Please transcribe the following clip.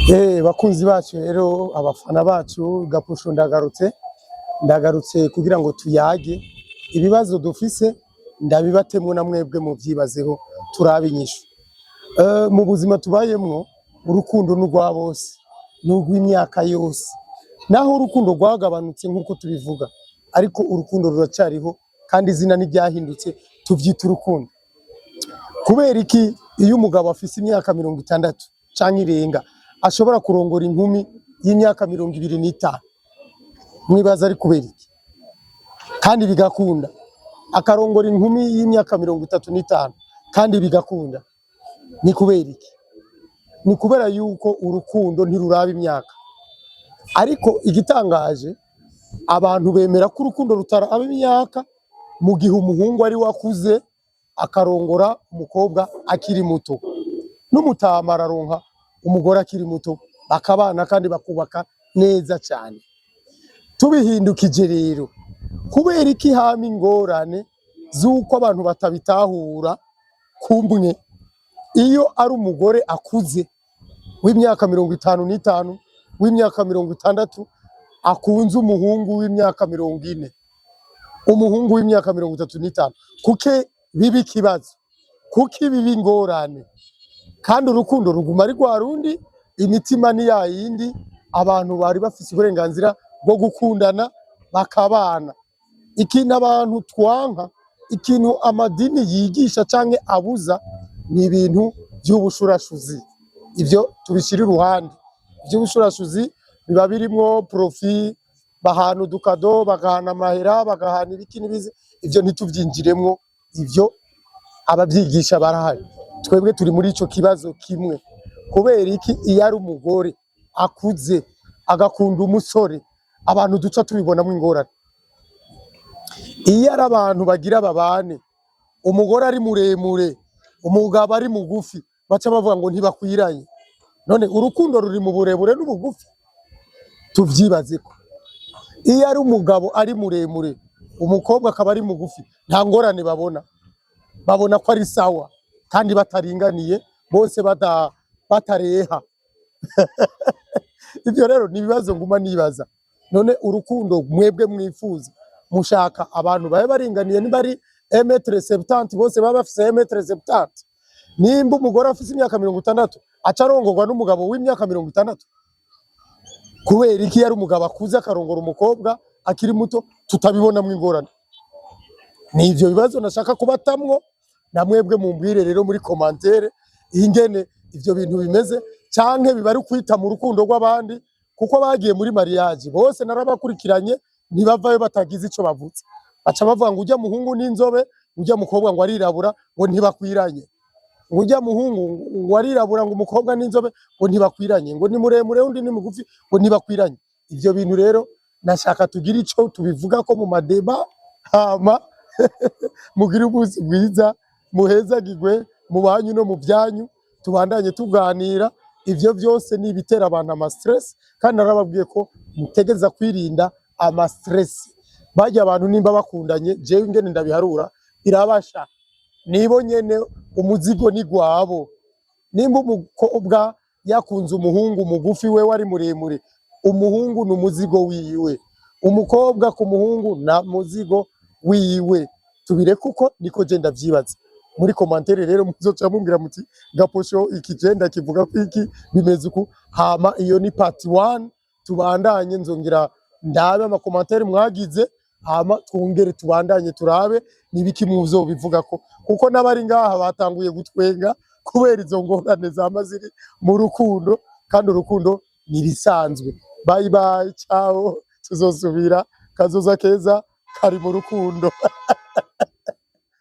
Bakunzi bacu rero abafana bacu Gapusho ndagarutse kugira ngo tuyage ibibazo dufise ndabibatemwe na mwebwe mu vyibazeho turabinyisha. Mu buzima tubayemwo urukundo n'urwa bose n'urw'imyaka yose, naho urukundo rwagabanutse nk'uko tubivuga, ariko urukundo ruracariho kandi izina n'iryahindutse tuvyita urukundo. Kubera iki iyo umugabo afise imyaka 60 canke irenga ashobora kurongora inkumi y'imyaka 25? Mwibaza ari kubera iki? Kandi bigakunda. Akarongora inkumi y'imyaka 35 kandi bigakunda. Ni kubera iki? Ni kubera yuko urukundo ntiruraba imyaka. Ariko igitangaje abantu bemera ko urukundo rutaraba imyaka, mu gihe umuhungu ari wakuze akarongora umukobwa akiri muto, n'umutama araronka umugore akiri muto, bakabana kandi bakubaka neza cyane. Tubihindukije rero, kubera iki hama ingorane z'uko abantu batabitahura kumwe? Iyo ari umugore akuze w'imyaka 55, w'imyaka 60 akunze umuhungu w'imyaka 40, umuhungu w'imyaka 35, kuke bibi kibazo, kuki bibi ingorane? Kandi urukundo ruguma ari rwa rundi, imitima ni ya yindi, abantu bari bafise uburenganzira bwo gukundana bakabana. Ikintu abantu twanka, ikintu amadini yigisha canke abuza, ni ibintu by'ubushurashuzi. Ivyo tubishira iruhande. Ivy'ubushurashuzi biba birimwo profit, bahana udukado, bagahana amahera, bagahana ibiki n'ibizi, ivyo ntituvyinjiremwo. Ivyo abavyigisha barahari. Twebwe turi muri ico kibazo kimwe. Kubera iki iyo ari umugore akuze agakunda umusore, abantu duca tubibonamo ingorane? Iyo ari abantu bagira babane, umugore ari muremure, umugabo ari mugufi, baca bavuga ngo ntibakwiranye. None urukundo ruri mu burebure n'ubugufi? Tuvyibazeko. Iyo ari umugabo ari muremure, umukobwa akaba ari mugufi, nta ngorane babona. Babona ko ari sawa kandi bataringaniye, bose batareha. Ivyo rero ni ibibazo nguma nibaza. None urukundo mwebwe mwifuza mushaka abantu babe baringaniye, niba ari 1m70 bose baba bafise 1m70? Nimba umugore afise imyaka 60 aca arongorwa n'umugabo w'imyaka 60? Kubera iki yari umugabo akuze akarongora umukobwa akiri muto tutabibonamwo ingorane? Ni ivyo bibazo nashaka kubatamwo, na mwebwe mumbwire rero muri commentaire ingene ivyo bintu bimeze, canke biba ari kwita mu rukundo rw'abandi, kuko bagiye muri mariage bose narabakurikiranye ntibavayo batagize ico bavutse. Baca bavuga ngo urya muhungu n'inzobe, urya mukobwa ngo arirabura, ngo ntibakwiranye. Ngo urya muhungu ngo arirabura, ngo umukobwa n'inzobe, ngo ntibakwiranye. Ngo ni muremure undi ni mugufi, ngo ntibakwiranye. Ivyo bintu rero nashaka tugira ico tubivuga ko mu madeba, hama mugire umunsi mwiza, muhezagirwe mu banyu no mu byanyu, tubandanye tuganira. Ivyo byose ni ibitera abantu ama stress, kandi narababwiye ko mutegeza kwirinda ama stress. Bajya abantu nimba bakundanye, jewe ingene ndabiharura irabasha, nibo nyene umuzigo ni gwabo. Nimba umukobwa yakunze umuhungu mugufi, we wari muremure, umuhungu n'umuzigo wiwe, umukobwa ku muhungu na muzigo wiwe. Tubireke uko niko je ndavyibaza. Muri commentaire rero muzoca mumbwira muti Gaposho iki genda kivuga ko iki bimeze uku. Hama iyo ni part 1, tubandanye nzongira ndabe ama commentaire mwagize, hama twongere tubandanye turabe nibiki muzobivuga ko, kuko nabari ngaha batanguye gutwenga kubera izo ngorane zamaziri mu rukundo, kandi urukundo nirisanzwe. Bye bye, ciao, tuzosubira, kazoza keza kari mu rukundo.